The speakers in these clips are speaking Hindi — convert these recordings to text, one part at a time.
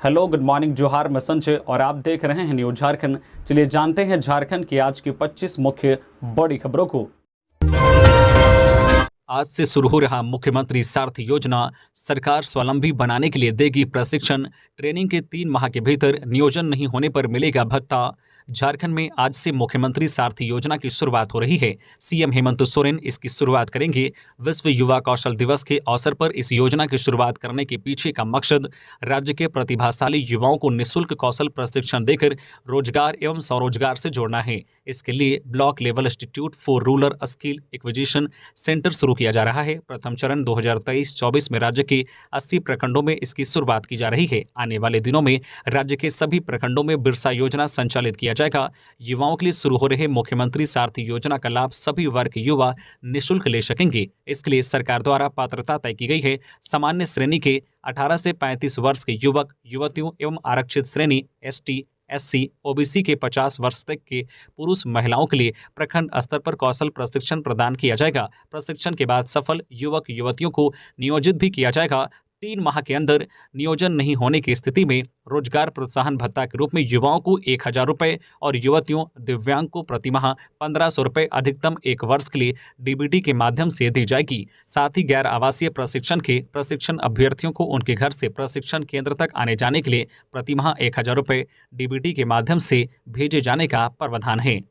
हेलो, गुड मॉर्निंग, जोहार, मैं संजय और आप देख रहे हैं न्यूज झारखंड। चलिए जानते हैं झारखंड की आज की 25 मुख्य बड़ी खबरों को। आज से शुरू हो रहा मुख्यमंत्री सारथी योजना, सरकार स्वावलंबी बनाने के लिए देगी प्रशिक्षण। ट्रेनिंग के 3 माह के भीतर नियोजन नहीं होने पर मिलेगा भत्ता। झारखंड में आज से मुख्यमंत्री सारथी योजना की शुरुआत हो रही है। सीएम हेमंत सोरेन इसकी शुरुआत करेंगे। विश्व युवा कौशल दिवस के अवसर पर इस योजना की शुरुआत करने के पीछे का मकसद राज्य के प्रतिभाशाली युवाओं को निःशुल्क कौशल प्रशिक्षण देकर रोजगार एवं स्वरोजगार से जोड़ना है। इसके लिए block level institute for rural skill acquisition centre शुरू किया जा रहा है। प्रथम चरण 2023-24 में राज्य के 80 प्रखंडों में इसकी शुरुआत की जा रही है। आने वाले दिनों में राज्य के सभी प्रखंडों में बिरसा योजना संचालित किया जाएगा। युवाओं के लिए शुरू हो रहे मुख्यमंत्री सारथी योजना का लाभ सभी वर्ग के युवा निःशुल्क ले सकेंगे। इसके लिए सरकार द्वारा पात्रता तय की गई है। सामान्य श्रेणी के 18 से 35 वर्ष के युवक युवतियों एवं आरक्षित श्रेणी ST SC OBC के 50 वर्ष तक के पुरुष महिलाओं के लिए प्रखंड स्तर पर कौशल प्रशिक्षण प्रदान किया जाएगा। प्रशिक्षण के बाद सफल युवक युवतियों को नियोजित भी किया जाएगा। 3 माह के अंदर नियोजन नहीं होने की स्थिति में रोजगार प्रोत्साहन भत्ता के रूप में युवाओं को 1000 रुपये और युवतियों दिव्यांग को प्रति माह 1500 रुपये अधिकतम 1 वर्ष के लिए DBT के माध्यम से दी जाएगी। साथ ही गैर आवासीय प्रशिक्षण के प्रशिक्षण अभ्यर्थियों को उनके घर से प्रशिक्षण केंद्र तक आने जाने के लिए प्रति माह 1000 रुपये DBT के माध्यम से भेजे जाने का प्रावधान है।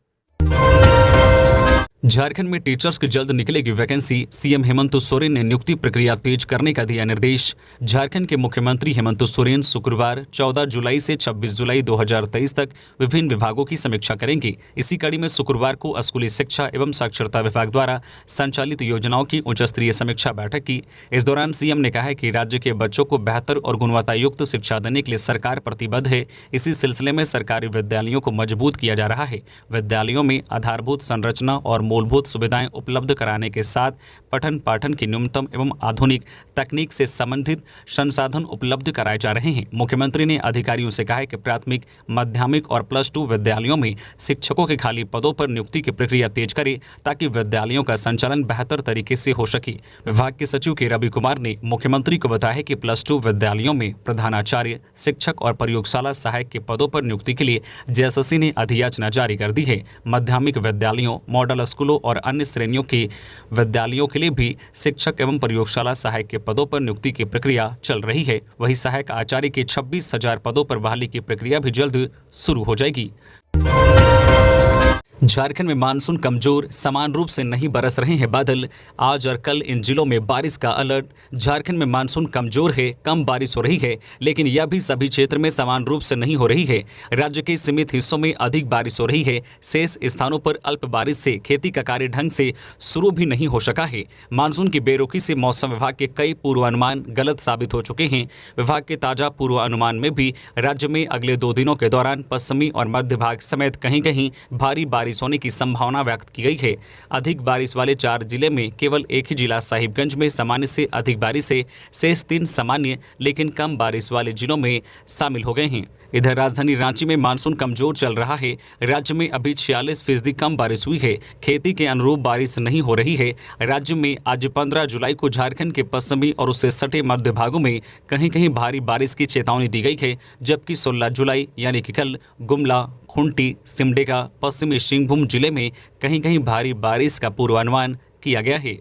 झारखंड में टीचर्स की जल्द निकलेगी वैकेंसी। सीएम हेमंत सोरेन ने नियुक्ति प्रक्रिया तेज करने का दिया निर्देश। झारखंड के मुख्यमंत्री हेमंत सोरेन शुक्रवार 14 जुलाई से 26 जुलाई 2023 तक विभिन्न विभागों की समीक्षा करेंगे। इसी कड़ी में शुक्रवार को स्कूली शिक्षा एवं साक्षरता विभाग द्वारा संचालित योजनाओं की उच्च स्तरीय समीक्षा बैठक की। इस दौरान सीएम ने कहा है कि राज्य के बच्चों को बेहतर और गुणवत्तायुक्त शिक्षा देने के लिए सरकार प्रतिबद्ध है। इसी सिलसिले में सरकारी विद्यालयों को मजबूत किया जा रहा है। विद्यालयों में आधारभूत संरचना और मूलभूत सुविधाएं उपलब्ध कराने के साथ पठन पाठन की न्यूनतम एवं आधुनिक तकनीक से संबंधित संसाधन उपलब्ध कराए जा रहे हैं। मुख्यमंत्री ने अधिकारियों से कहा है कि प्राथमिक, माध्यमिक और +2 विद्यालयों में शिक्षकों के खाली पदों पर नियुक्ति की प्रक्रिया तेज करे ताकि विद्यालयों का संचालन बेहतर तरीके से हो सके। विभाग के सचिव के रवि कुमार ने मुख्यमंत्री को बताया कि +2 विद्यालयों में प्रधानाचार्य, शिक्षक और प्रयोगशाला सहायक के पदों पर नियुक्ति के लिए JSSC ने अधियाचना जारी कर दी है। माध्यमिक विद्यालयों, मॉडल स्कूलों और अन्य श्रेणियों के विद्यालयों के लिए भी शिक्षक एवं प्रयोगशाला सहायक के पदों पर नियुक्ति की प्रक्रिया चल रही है। वहीं सहायक आचार्य के 26,000 पदों पर बहाली की प्रक्रिया भी जल्द शुरू हो जाएगी। झारखंड में मानसून कमजोर, समान रूप से नहीं बरस रहे हैं बादल। आज और कल इन जिलों में बारिश का अलर्ट। झारखंड में मानसून कमजोर है, कम बारिश हो रही है, लेकिन यह भी सभी क्षेत्र में समान रूप से नहीं हो रही है। राज्य के सीमित हिस्सों में अधिक बारिश हो रही है। शेष स्थानों पर अल्प बारिश से खेती का कार्य ढंग से शुरू भी नहीं हो सका है। मानसून की बेरुखी से मौसम विभाग के कई पूर्वानुमान गलत साबित हो चुके हैं। विभाग के ताजा पूर्वानुमान में भी राज्य में अगले 2 दिनों के दौरान पश्चिमी और मध्य भाग समेत कहीं कहीं भारी बारिश होने की संभावना व्यक्त की गई है। अधिक बारिश वाले 4 जिले में केवल एक ही जिला साहिबगंज में सामान्य से अधिक बारिश है। शेष 3 सामान्य लेकिन कम बारिश वाले जिलों में शामिल हो गए हैं। इधर राजधानी रांची में मानसून कमजोर चल रहा है। राज्य में अभी 46% कम बारिश हुई है। खेती के अनुरूप बारिश नहीं हो रही है। राज्य में आज 15 जुलाई को झारखंड के पश्चिमी और उससे सटे मध्य भागों में कहीं कहीं भारी बारिश की चेतावनी दी गई है, जबकि 16 जुलाई यानी कि कल गुमला, खूंटी, सिमडेगा, पश्चिमी सिंहभूम जिले में कहीं कहीं भारी बारिश का पूर्वानुमान किया गया है।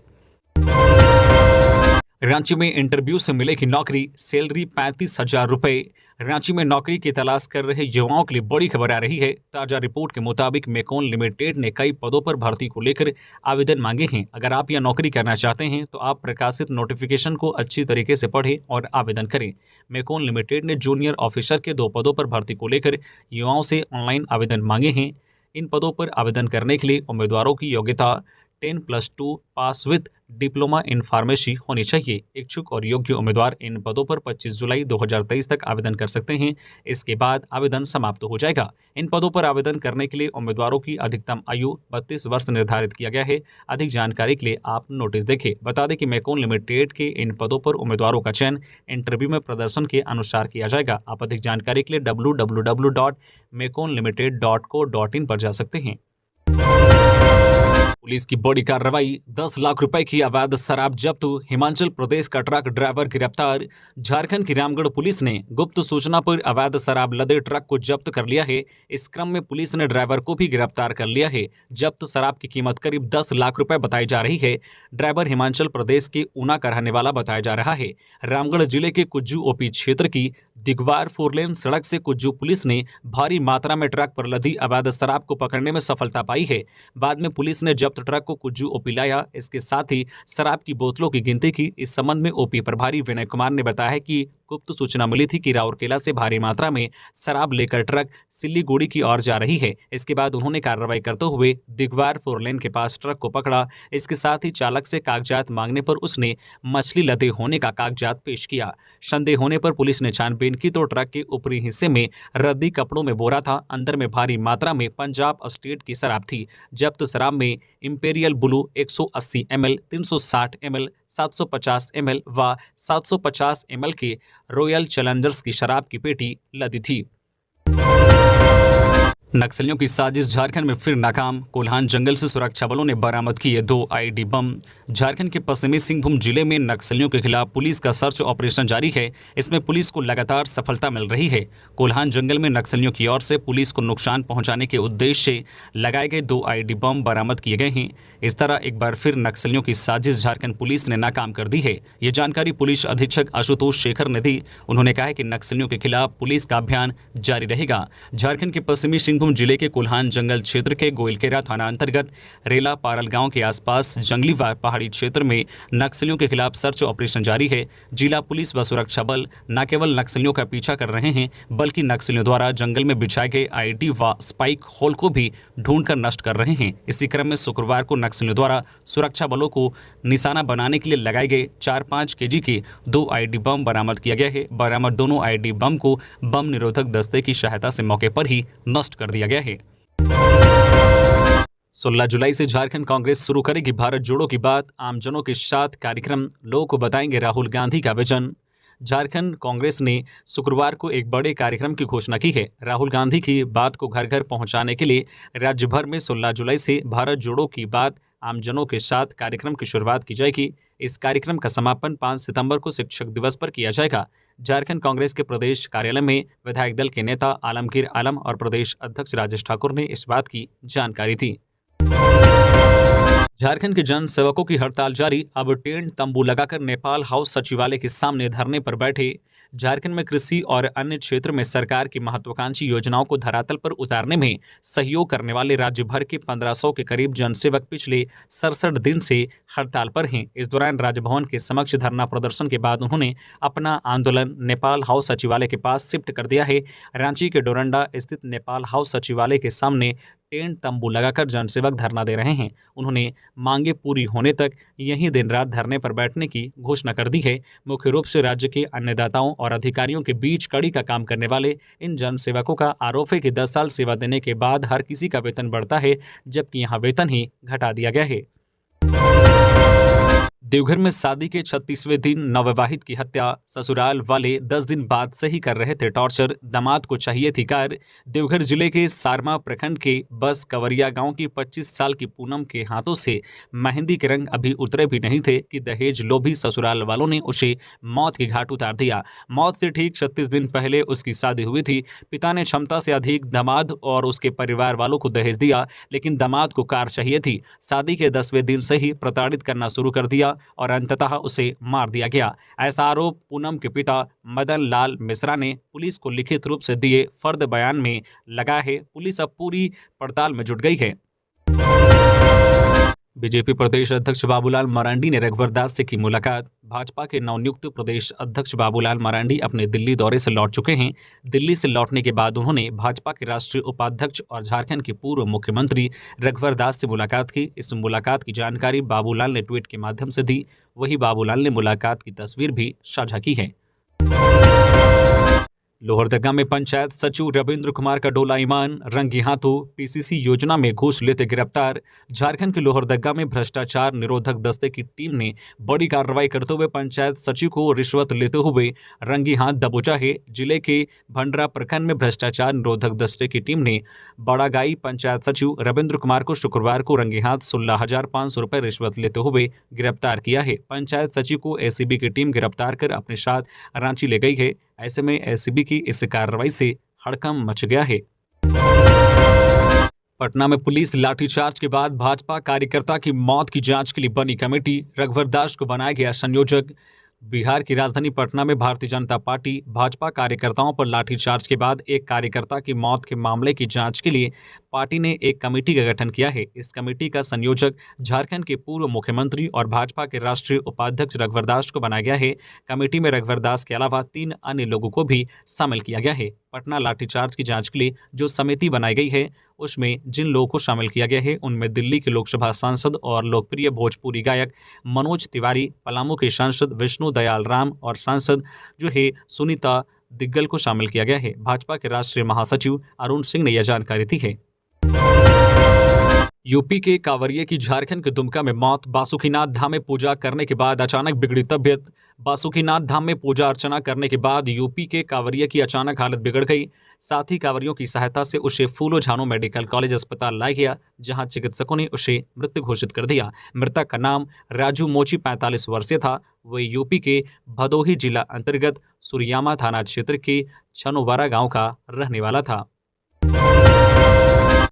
रांची में इंटरव्यू से मिलेगी नौकरी, सैलरी 35,000 रुपये। रांची में नौकरी की तलाश कर रहे युवाओं के लिए बड़ी खबर आ रही है। ताजा रिपोर्ट के मुताबिक मेकॉन लिमिटेड ने कई पदों पर भर्ती को लेकर आवेदन मांगे हैं। अगर आप यह नौकरी करना चाहते हैं तो आप प्रकाशित नोटिफिकेशन को अच्छी तरीके से पढ़ें और आवेदन करें। मेकॉन लिमिटेड ने जूनियर ऑफिसर के 2 पदों पर भर्ती को लेकर युवाओं से ऑनलाइन आवेदन मांगे हैं। इन पदों पर आवेदन करने के लिए उम्मीदवारों की योग्यता 10+2 पास विद डिप्लोमा इन फार्मेसी होनी चाहिए। इच्छुक और योग्य उम्मीदवार इन पदों पर 25 जुलाई 2023 तक आवेदन कर सकते हैं। इसके बाद आवेदन समाप्त हो जाएगा। इन पदों पर आवेदन करने के लिए उम्मीदवारों की अधिकतम आयु 32 वर्ष निर्धारित किया गया है। अधिक जानकारी के लिए आप नोटिस देखें। बता दें कि मेकॉन लिमिटेड के इन पदों पर उम्मीदवारों का चयन इंटरव्यू में प्रदर्शन के अनुसार किया जाएगा। आप अधिक जानकारी के लिए www.meconlimited.co.in पर जा सकते हैं। पुलिस की बड़ी कार्रवाई, 10 लाख रुपए की अवैध शराब जब्त, हिमाचल प्रदेश का ट्रक ड्राइवर गिरफ्तार। झारखंड की रामगढ़ पुलिस ने गुप्त सूचना पर अवैध शराब लदे ट्रक को जब्त कर लिया है। इस क्रम में पुलिस ने ड्राइवर को भी गिरफ्तार कर लिया है। जब्त शराब की कीमत करीब 10 लाख रुपए बताई जा रही है। ड्राइवर हिमाचल प्रदेश के ऊना का रहने वाला बताया जा रहा है। रामगढ़ जिले के कुज्जू ओपी क्षेत्र की दिगवार फोरलेन सड़क से कुज्जू पुलिस ने भारी मात्रा में ट्रक पर लदी अवैध शराब को पकड़ने में सफलता पाई है। बाद में पुलिस ने जब्त ट्रक को कुज्जू ओपी लाया। इसके साथ ही शराब की बोतलों की गिनती की। इस संबंध में ओपी प्रभारी विनय कुमार ने बताया कि गुप्त सूचना मिली थी कि राउरकेला से भारी मात्रा में शराब लेकर ट्रक सिल्लीगुड़ी की ओर जा रही है। इसके बाद उन्होंने कार्रवाई करते हुए दिगवार फोरलेन के पास ट्रक को पकड़ा। इसके साथ ही चालक से कागजात मांगने पर उसने मछली लदे होने का कागजात पेश किया। संदेह होने पर पुलिस ने छानबीन की तो ट्रक के ऊपरी हिस्से में रद्दी कपड़ों में बोरा था। अंदर में भारी मात्रा में पंजाब स्टेट की शराब थी। जब्त शराब में imperial blue 180 ml, 360 ml, 750 ml व 750 ml के रॉयल चैलेंजर्स की शराब की पेटी लदी थी। नक्सलियों की साजिश झारखंड में फिर नाकाम, कोल्हान जंगल से सुरक्षा बलों ने बरामद किए 2 आईडी बम। झारखंड के पश्चिमी सिंहभूम जिले में नक्सलियों के खिलाफ पुलिस का सर्च ऑपरेशन जारी है। इसमें पुलिस को लगातार सफलता मिल रही है। कोल्हान जंगल में नक्सलियों की ओर से पुलिस को नुकसान पहुंचाने के उद्देश्य से लगाए गए 2 आईडी बम बरामद किए गए हैं। इस तरह एक बार फिर नक्सलियों की साजिश झारखंड पुलिस ने नाकाम कर दी है। ये जानकारी पुलिस अधीक्षक आशुतोष शेखर ने दी। उन्होंने कहा कि नक्सलियों के खिलाफ पुलिस का अभियान जारी रहेगा। झारखंड के पश्चिमी सिंहभूम जिले के कोल्हान जंगल क्षेत्र के गोइलकेरा थाना अंतर्गत रेला पारल गांव के आसपास जंगली व पहाड़ी क्षेत्र में नक्सलियों के खिलाफ सर्च ऑपरेशन जारी है। जिला पुलिस व सुरक्षा बल न केवल नक्सलियों का पीछा कर रहे हैं, बल्कि नक्सलियों द्वारा जंगल में बिछाए गए आईडी व स्पाइक होल को भी ढूंढकर नष्ट कर रहे हैं। इसी क्रम में शुक्रवार को नक्सलियों द्वारा सुरक्षा बलों को निशाना बनाने के लिए लगाए गए 4-5 केजी के 2 आईडी बम बरामद किया गया है। बरामद दोनों आईडी बम को बम निरोधक दस्ते की सहायता से मौके पर ही नष्ट कर दिया गया है। 16 जुलाई से झारखंड कांग्रेस शुरू करेगी भारत जोड़ो की बात, आमजनों के साथ कार्यक्रम, लोगों को बताएंगे राहुल गांधी का विजन। झारखंड कांग्रेस ने शुक्रवार को एक बड़े कार्यक्रम की घोषणा की है। राहुल गांधी की बात को घर घर पहुंचाने के लिए राज्य भर में 16 जुलाई से भारत जोड़ो की बात, आमजनों के साथ कार्यक्रम की शुरुआत की जाएगी। इस कार्यक्रम का समापन 5 सितंबर को शिक्षक दिवस पर किया जाएगा। झारखंड कांग्रेस के प्रदेश कार्यालय में विधायक दल के नेता आलमगीर आलम और प्रदेश अध्यक्ष राजेश ठाकुर ने इस बात की जानकारी दी। झारखंड के जन सेवकों की हड़ताल जारी, अब टेंट तंबू लगाकर नेपाल हाउस सचिवालय के सामने धरने पर बैठे। झारखंड में कृषि और अन्य क्षेत्र में सरकार की महत्वाकांक्षी योजनाओं को धरातल पर उतारने में सहयोग करने वाले राज्य भर के 1500 के करीब जनसेवक पिछले 67 दिन से हड़ताल पर हैं। इस दौरान राजभवन के समक्ष धरना प्रदर्शन के बाद उन्होंने अपना आंदोलन नेपाल हाउस सचिवालय के पास शिफ्ट कर दिया है। रांची के डोरंडा स्थित नेपाल हाउस सचिवालय के सामने टेंट तंबू लगाकर जनसेवक धरना दे रहे हैं। उन्होंने मांगे पूरी होने तक यहीं दिन रात धरने पर बैठने की घोषणा कर दी है। मुख्य रूप से राज्य के अन्नदाताओं और अधिकारियों के बीच कड़ी का काम करने वाले इन जनसेवकों का आरोप है कि 10 साल सेवा देने के बाद हर किसी का वेतन बढ़ता है, जबकि यहाँ वेतन ही घटा दिया गया है। देवघर में शादी के 36वें दिन नवविवाहित की हत्या, ससुराल वाले 10 दिन बाद से ही कर रहे थे टॉर्चर, दामाद को चाहिए थी कार। देवघर जिले के सारमा प्रखंड के बस कवरिया गांव की 25 साल की पूनम के हाथों से मेहंदी के रंग अभी उतरे भी नहीं थे कि दहेज लोभी ससुराल वालों ने उसे मौत के घाट उतार दिया। मौत से ठीक 36 दिन पहले उसकी शादी हुई थी। पिता ने क्षमता से अधिक दामाद और उसके परिवार वालों को दहेज दिया, लेकिन दामाद को कार चाहिए थी। शादी के 10वें दिन से ही प्रताड़ित करना शुरू कर दिया और अंततः उसे मार दिया गया। ऐसा आरोप पूनम के पिता मदन लाल मिश्रा ने पुलिस को लिखित रूप से दिए फर्द बयान में लगा है। पुलिस अब पूरी पड़ताल में जुट गई है। बीजेपी प्रदेश अध्यक्ष बाबूलाल मरांडी ने रघुवर दास से की मुलाकात। भाजपा के नवनियुक्त प्रदेश अध्यक्ष बाबूलाल मरांडी अपने दिल्ली दौरे से लौट चुके हैं। दिल्ली से लौटने के बाद उन्होंने भाजपा के राष्ट्रीय उपाध्यक्ष और झारखंड के पूर्व मुख्यमंत्री रघुवर दास से मुलाकात की। इस मुलाकात की जानकारी बाबूलाल ने ट्वीट के माध्यम से दी। वहीं बाबूलाल ने मुलाकात की तस्वीर भी साझा की है। लोहरदगा में पंचायत सचिव रविंद्र कुमार का डोला ईमान, रंगे हाथों पीसीसी योजना में घूस लेते गिरफ्तार। झारखंड के लोहरदगा में भ्रष्टाचार निरोधक दस्ते की टीम ने बड़ी कार्रवाई करते हुए पंचायत सचिव को रिश्वत लेते हुए रंगे हाथ दबोचा है। जिले के भंडरा प्रखंड में भ्रष्टाचार निरोधक दस्ते की टीम ने बड़ागाई पंचायत सचिव रविंद्र कुमार को शुक्रवार को रंगे हाथ 16,500 रुपये रिश्वत लेते हुए गिरफ्तार किया है। पंचायत सचिव को एसीबी की टीम गिरफ्तार कर अपने साथ रांची ले गई है। ऐसे में एसीबी की इस कार्रवाई से हड़कंप मच गया है। पटना में पुलिस लाठीचार्ज के बाद भाजपा कार्यकर्ता की मौत की जांच के लिए बनी कमेटी, रघुवर दास को बनाया गया संयोजक। बिहार की राजधानी पटना में भारतीय जनता पार्टी भाजपा कार्यकर्ताओं पर लाठीचार्ज के बाद एक कार्यकर्ता की मौत के मामले की जांच के लिए पार्टी ने एक कमेटी का गठन किया है। इस कमेटी का संयोजक झारखंड के पूर्व मुख्यमंत्री और भाजपा के राष्ट्रीय उपाध्यक्ष रघुवर दास को बनाया गया है। कमेटी में रघुवर दास के अलावा 3 अन्य लोगों को भी शामिल किया गया है। पटना लाठीचार्ज की जांच के लिए जो समिति बनाई गई है उसमें जिन लोगों को शामिल किया गया है उनमें दिल्ली के लोकसभा सांसद और लोकप्रिय भोजपुरी गायक मनोज तिवारी, पलामू के सांसद विष्णु दयाल राम और सांसद जो है सुनीता दिग्गल को शामिल किया गया है। भाजपा के राष्ट्रीय महासचिव अरुण सिंह ने यह जानकारी दी है। यूपी के कांवरिये की झारखंड के दुमका में मौत। बासुकीनाथ धाम में पूजा करने के बाद अचानक बिगड़ी तबियत। बासुकीनाथ धाम में पूजा अर्चना करने के बाद यूपी के कांवरिये की अचानक हालत बिगड़ गई। साथ ही कांवरियों की सहायता से उसे फूलो झानो मेडिकल कॉलेज अस्पताल लाया गया, जहां चिकित्सकों ने उसे मृत घोषित कर दिया। मृतक का नाम राजू मोची 45 वर्षीय था। वह यूपी के भदोही जिला अंतर्गत सुरियामा थाना क्षेत्र के छनोवारा गांव का रहने वाला था।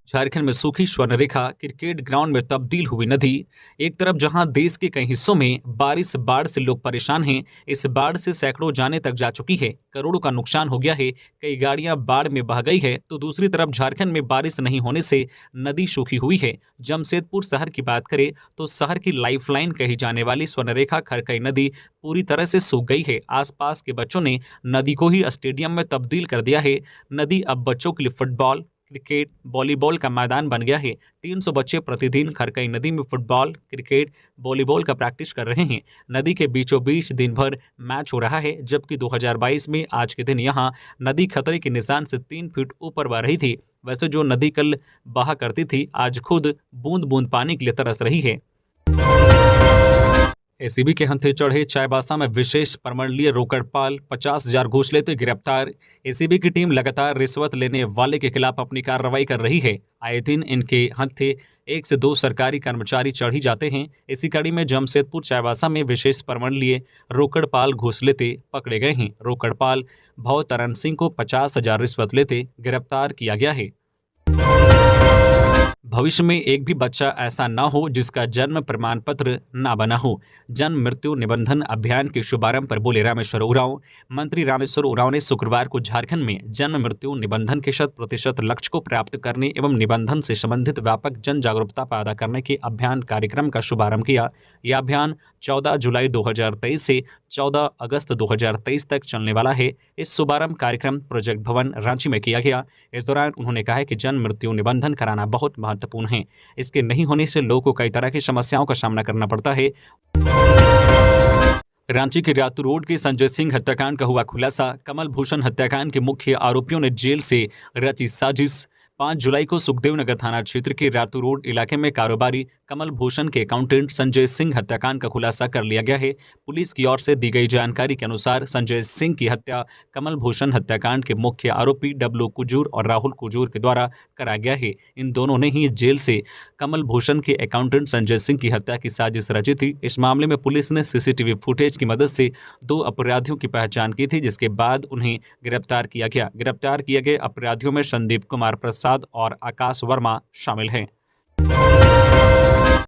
झारखंड में सूखी स्वर्णरेखा क्रिकेट ग्राउंड में तब्दील हुई नदी। एक तरफ जहां देश के कई हिस्सों में बाढ़ से लोग परेशान हैं, इस बाढ़ से सैकड़ों जाने तक जा चुकी है, करोड़ों का नुकसान हो गया है, कई गाड़ियां बाढ़ में बह गई है, तो दूसरी तरफ झारखंड में बारिश नहीं होने से नदी सूखी हुई है। जमशेदपुर शहर की बात करें तो शहर की लाइफलाइन कही जाने वाली स्वर्णरेखा खरकई नदी पूरी तरह से सूख गई है। आसपास के बच्चों ने नदी को ही स्टेडियम में तब्दील कर दिया है। नदी अब बच्चों के लिए फुटबॉल, क्रिकेट, वॉलीबॉल का मैदान बन गया है। 300 बच्चे प्रतिदिन खरकई नदी में फुटबॉल, क्रिकेट, वॉलीबॉल का प्रैक्टिस कर रहे हैं। नदी के बीचों बीच दिन भर मैच हो रहा है, जबकि 2022 में आज के दिन यहां नदी खतरे के निशान से 3 फीट ऊपर बह रही थी। वैसे जो नदी कल बहा करती थी, आज खुद बूंद बूंद पानी के लिए तरस रही है। एसीबी के हंथे चढ़े चाईबासा में विशेष प्रमंडलीय रोकड़पाल 50,000 घूस लेते गिरफ्तार। एसीबी की टीम लगातार रिश्वत लेने वाले के खिलाफ अपनी कार्रवाई कर रही है। आए दिन इनके हंथे 1 से 2 सरकारी कर्मचारी चढ़ ही जाते हैं। इसी कड़ी में जमशेदपुर चाईबासा में विशेष प्रमंडलीय रोकड़पाल घूस लेते पकड़े गए हैं। रोकड़पाल भवतरण सिंह को 50,000 रिश्वत लेते गिरफ्तार किया गया है। भविष्य में एक भी बच्चा ऐसा न हो जिसका जन्म प्रमाण पत्र न बना हो। जन्म मृत्यु निबंधन अभियान के शुभारंभ पर बोले रामेश्वर उरांव। मंत्री रामेश्वर उरांव ने शुक्रवार को झारखंड में जन्म मृत्यु निबंधन के 100% लक्ष्य को प्राप्त करने एवं निबंधन से संबंधित व्यापक जन जागरूकता पैदा करने के अभियान कार्यक्रम का शुभारंभ किया। यह अभियान 14 जुलाई 2023 से 14 अगस्त 2023 तक चलने वाला है। इस शुभारंभ कार्यक्रम प्रोजेक्ट भवन रांची में किया गया। इस दौरान उन्होंने कहा कि जन्म मृत्यु निबंधन कराना बहुत महत्वपूर्ण है। इसके नहीं होने से लोगों को कई तरह की समस्याओं का सामना करना पड़ता है। रांची के रातू रोड के संजय सिंह हत्याकांड का हुआ खुलासा। कमल भूषण हत्याकांड के मुख्य आरोपियों ने जेल से रची साजिश। 5 जुलाई को सुखदेव नगर थाना क्षेत्र के रातू रोड इलाके में कारोबारी कमल भूषण के अकाउंटेंट संजय सिंह हत्याकांड का खुलासा कर लिया गया है। पुलिस की ओर से दी गई जानकारी के अनुसार संजय सिंह की हत्या कमल भूषण हत्याकांड के मुख्य आरोपी डब्लू कुजूर और राहुल कुजूर के द्वारा कराया गया है। इन दोनों ने ही जेल से कमल भूषण के अकाउंटेंट संजय सिंह की हत्या की साजिश रची थी। इस मामले में पुलिस ने सीसीटीवी फुटेज की मदद से 2 अपराधियों की पहचान की थी, जिसके बाद उन्हें गिरफ्तार किया गया। गिरफ्तार किए गए अपराधियों में संदीप कुमार प्रसाद और आकाश वर्मा शामिल हैं।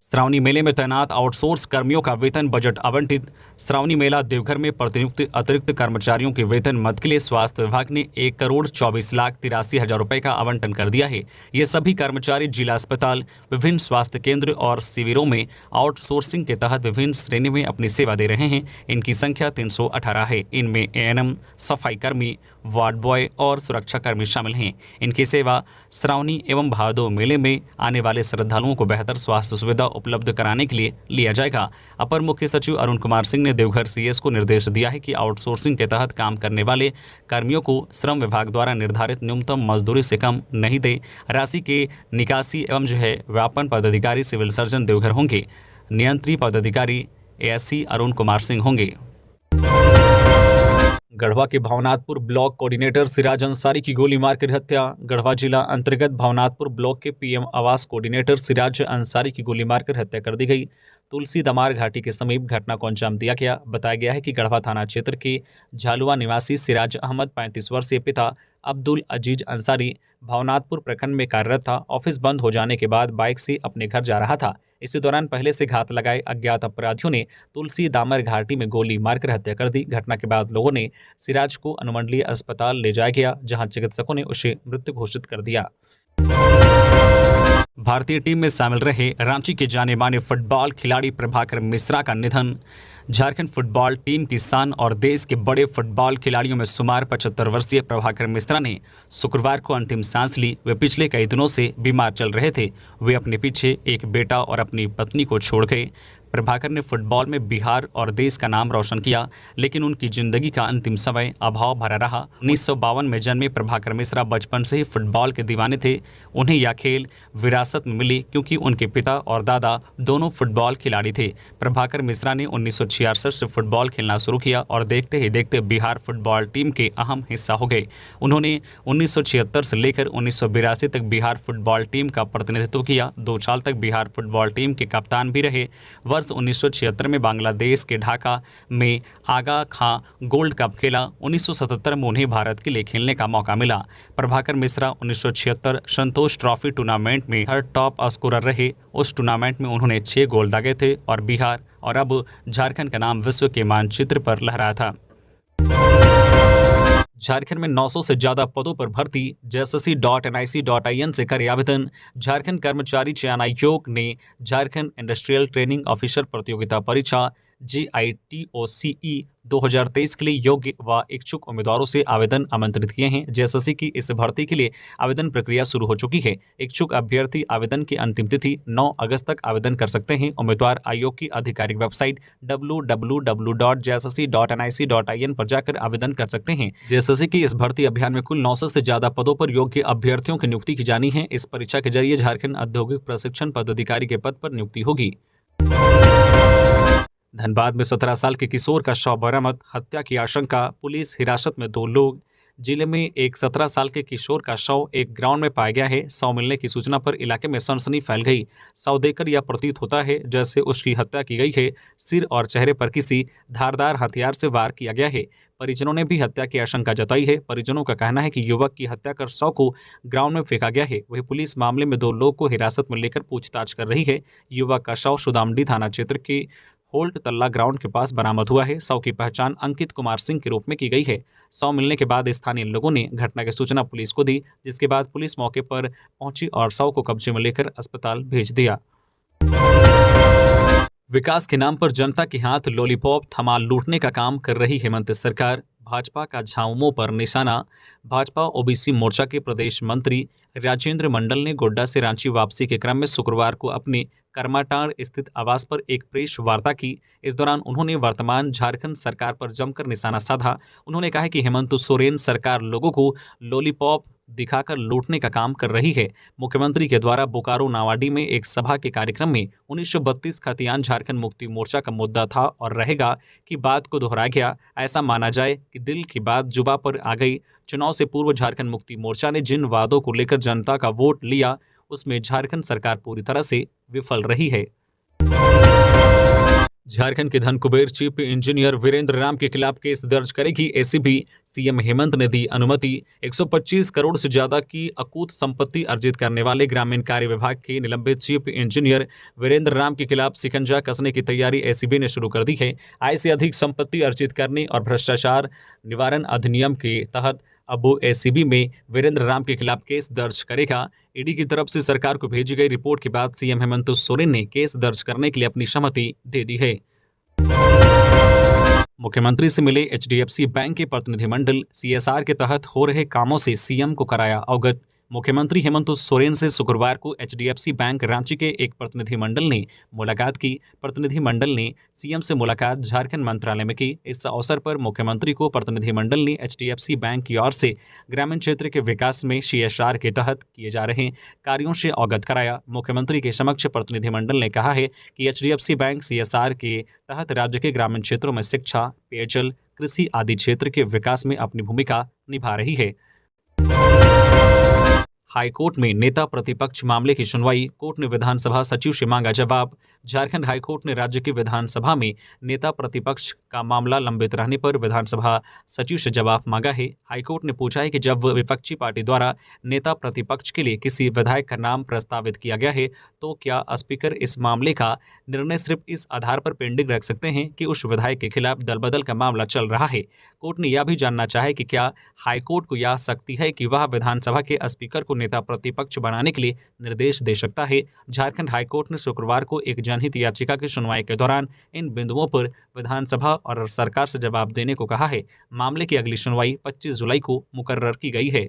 श्रावणी मेले में तैनात आउटसोर्स कर्मियों का वेतन बजट आवंटित। श्रावणी मेला देवघर में प्रतिनियुक्त अतिरिक्त कर्मचारियों के वेतन मद के लिए स्वास्थ्य विभाग ने 1,24,83,000 रुपए का आवंटन कर दिया है। ये सभी कर्मचारी जिला अस्पताल, विभिन्न स्वास्थ्य केंद्र और शिविरों में आउटसोर्सिंग के तहत विभिन्न श्रेणी में अपनी सेवा दे रहे हैं। इनकी संख्या 318 है। इनमें ANM, सफाई कर्मी, वार्ड बॉय और सुरक्षाकर्मी शामिल हैं। इनकी सेवा श्रावणी एवं भादो मेले में आने वाले श्रद्धालुओं को बेहतर स्वास्थ्य सुविधा उपलब्ध कराने के लिए लिया जाएगा। अपर मुख्य सचिव अरुण कुमार सिंह ने देवघर सीएस को निर्देश दिया है कि आउटसोर्सिंग के तहत काम करने वाले कर्मियों को श्रम विभाग द्वारा निर्धारित न्यूनतम मजदूरी से कम नहीं दे। राशि के निकासी एवं व्यापन पदाधिकारी सिविल सर्जन देवघर होंगे। नियंत्री पदाधिकारी एएससी अरुण कुमार सिंह होंगे। गढ़वा के भावनाथपुर ब्लॉक कोऑर्डिनेटर सिराज अंसारी की गोली मारकर हत्या। गढ़वा जिला अंतर्गत भावनाथपुर ब्लॉक के पीएम आवास कोऑर्डिनेटर सिराज अंसारी की गोली मारकर हत्या कर दी गई। तुलसी दमार घाटी के समीप घटना को अंजाम दिया गया। बताया गया है कि गढ़वा थाना क्षेत्र के झालुआ निवासी सिराज अहमद 35 वर्षीय पिता अब्दुल अजीज अंसारी भावनाथपुर प्रखंड में कार्यरत था। ऑफिस बंद हो जाने के बाद बाइक से अपने घर जा रहा था। इसी दौरान पहले से घात लगाए अज्ञात अपराधियों ने तुलसी दामर घाटी में गोली मारकर हत्या कर दी। घटना के बाद लोगों ने सिराज को अनुमंडलीय अस्पताल ले जाया गया, जहां चिकित्सकों ने उसे मृत घोषित कर दिया। भारतीय टीम में शामिल रहे रांची के जाने माने फुटबॉल खिलाड़ी प्रभाकर मिश्रा का निधन। झारखंड फुटबॉल टीम की शान और देश के बड़े फुटबॉल खिलाड़ियों में शुमार 75 वर्षीय प्रभाकर मिश्रा ने शुक्रवार को अंतिम सांस ली। वे पिछले कई दिनों से बीमार चल रहे थे। वे अपने पीछे एक बेटा और अपनी पत्नी को छोड़ गए। प्रभाकर ने फुटबॉल में बिहार और देश का नाम रोशन किया, लेकिन उनकी जिंदगी का अंतिम समय अभाव भरा रहा। 1952 में जन्मे प्रभाकर मिश्रा बचपन से ही फुटबॉल के दीवाने थे। उन्हें यह खेल विरासत में मिली क्योंकि उनके पिता और दादा दोनों फुटबॉल खिलाड़ी थे। प्रभाकर मिश्रा ने 1966 से फुटबॉल खेलना शुरू किया और देखते ही देखते बिहार फुटबॉल टीम के अहम हिस्सा हो गए। उन्होंने 1976 से लेकर 1982 तक बिहार फुटबॉल टीम का प्रतिनिधित्व किया। 2 साल तक बिहार फुटबॉल टीम के कप्तान भी रहे। वर्ष 1976 में बांग्लादेश के ढाका में आगा खां गोल्ड कप खेला। 1977 में उन्हें भारत के लिए खेलने का मौका मिला। प्रभाकर मिश्रा 1976 संतोष ट्रॉफी टूर्नामेंट में हर टॉप स्कोरर रहे। उस टूर्नामेंट में उन्होंने 6 गोल दागे थे और बिहार और अब झारखंड का नाम विश्व के मानचित्र पर लहराया था। झारखंड में 900 से ज्यादा पदों पर भर्ती। JSSC.nic.in से करे आवेदन। झारखंड कर्मचारी चयन आयोग ने झारखंड इंडस्ट्रियल ट्रेनिंग ऑफिसर प्रतियोगिता परीक्षा GITOCE 2023 के लिए योग्य व इच्छुक उम्मीदवारों से आवेदन आमंत्रित किए हैं। JSSC की इस भर्ती के लिए आवेदन प्रक्रिया शुरू हो चुकी है। इच्छुक अभ्यर्थी आवेदन की अंतिम तिथि 9 अगस्त तक आवेदन कर सकते हैं। उम्मीदवार आयोग की आधिकारिक वेबसाइट www.jssc.nic.in पर जाकर आवेदन कर सकते हैं। JSSC की इस भर्ती अभियान में कुल 900 से ज्यादा पदों पर योग्य अभ्यर्थियों की नियुक्ति की जानी है। इस परीक्षा के जरिए झारखंड औद्योगिक प्रशिक्षण पदाधिकारी के पद पर नियुक्ति होगी। धनबाद में 17 साल के किशोर का शव बरामद। हत्या की आशंका, पुलिस हिरासत में 2 लोग। जिले में एक 17 साल के किशोर का शव एक ग्राउंड में पाया गया है। शव मिलने की सूचना पर इलाके में सनसनी फैल गई। शव देखकर यह प्रतीत होता है जैसे उसकी हत्या की गई है। सिर और चेहरे पर किसी धारदार हथियार से वार किया गया है। परिजनों ने भी हत्या की आशंका जताई है। परिजनों का कहना है कि युवक की हत्या कर शव को ग्राउंड में फेंका गया है। वही पुलिस मामले में 2 लोग को हिरासत में लेकर पूछताछ कर रही है। युवक का शव सुदामडी थाना क्षेत्र के होल्ट तल्ला ग्राउंड के पास बरामद हुआ है। शव की पहचान अंकित कुमार सिंह के रूप में की गई है। शव मिलने के बाद स्थानीय लोगों ने घटना की सूचना पुलिस को दी, जिसके बाद पुलिस मौके पर पहुंची और शव को कब्जे में लेकर अस्पताल भेज दिया। विकास के नाम पर जनता के हाथ लॉलीपॉप थमा लूटने का काम कर रही हेमंत सरकार। भाजपा का झामुमो पर निशाना। भाजपा ओबीसी मोर्चा के प्रदेश मंत्री राजेंद्र मंडल ने गोड्डा से रांची वापसी के क्रम में शुक्रवार को अपने करमाटांड़ स्थित आवास पर एक प्रेस वार्ता की। इस दौरान उन्होंने वर्तमान झारखंड सरकार पर जमकर निशाना साधा। उन्होंने कहा कि हेमंत सोरेन सरकार लोगों को लॉलीपॉप दिखाकर लूटने का काम कर रही है। मुख्यमंत्री के द्वारा बोकारो नावाडी में एक सभा के कार्यक्रम में 1932 खतियान झारखंड मुक्ति मोर्चा का मुद्दा था और रहेगा कि बात को दोहराया गया। ऐसा माना जाए कि दिल की बात जुबा पर आ गई। चुनाव से पूर्व झारखंड मुक्ति मोर्चा ने जिन वादों को लेकर जनता का वोट लिया, उसमें झारखंड सरकार पूरी तरह से विफल रही है। झारखंड के धन कुबेर चीफ इंजीनियर वीरेंद्र राम के खिलाफ केस दर्ज करेगी एसीबी। सीएम हेमंत ने दी अनुमति। 125 करोड़ से ज्यादा की अकूत संपत्ति अर्जित करने वाले ग्रामीण कार्य विभाग के निलंबित चीफ इंजीनियर वीरेंद्र राम के खिलाफ शिकंजा कसने की तैयारी एसीबी ने शुरू कर दी है। आय से अधिक संपत्ति अर्जित करने और भ्रष्टाचार निवारण अधिनियम के तहत अब एसीबी में वीरेंद्र राम के खिलाफ केस दर्ज करेगा। ईडी की तरफ से सरकार को भेजी गई रिपोर्ट के बाद सीएम हेमंत सोरेन ने केस दर्ज करने के लिए अपनी सहमति दे दी है। मुख्यमंत्री से मिले एचडीएफसी बैंक के प्रतिनिधिमंडल सीएसआर के तहत हो रहे कामों से सीएम को कराया अवगत। मुख्यमंत्री हेमंत सोरेन से शुक्रवार को एचडीएफसी बैंक रांची के एक प्रतिनिधिमंडल ने मुलाकात की। प्रतिनिधिमंडल ने सीएम से मुलाकात झारखंड मंत्रालय में की। इस अवसर पर मुख्यमंत्री को प्रतिनिधिमंडल ने एचडीएफसी बैंक की ओर से ग्रामीण क्षेत्र के विकास में सीएसआर के तहत किए जा रहे कार्यों से अवगत कराया। मुख्यमंत्री के समक्ष प्रतिनिधिमंडल ने कहा है कि एचडीएफसी बैंक सीएसआर के तहत राज्य के ग्रामीण क्षेत्रों में शिक्षा, पेयजल, कृषि आदि क्षेत्र के विकास में अपनी भूमिका निभा रही है। हाईकोर्ट में नेता प्रतिपक्ष मामले की सुनवाई, कोर्ट ने विधानसभा सचिव से मांगा जवाब। झारखंड हाईकोर्ट ने राज्य की विधानसभा में नेता प्रतिपक्ष का मामला लंबित रहने पर विधानसभा सचिव से जवाब मांगा है। हाईकोर्ट ने पूछा है कि जब विपक्षी पार्टी द्वारा नेता प्रतिपक्ष के लिए किसी विधायक का नाम प्रस्तावित किया गया है तो क्या स्पीकर इस मामले का निर्णय सिर्फ इस आधार पर पेंडिंग रख सकते हैं कि उस विधायक के खिलाफ दलबदल का मामला चल रहा है। कोर्ट ने यह भी जानना चाहा कि क्या हाईकोर्ट को यह शक्ति है कि वह विधानसभा के स्पीकर को नेता प्रतिपक्ष बनाने के लिए निर्देश दे सकता है। झारखंड हाईकोर्ट ने शुक्रवार को एक जनहित याचिका की सुनवाई के दौरान इन बिंदुओं पर विधानसभा और सरकार से जवाब देने को कहा है। मामले की अगली सुनवाई 25 जुलाई को मुकर्रर की गई है।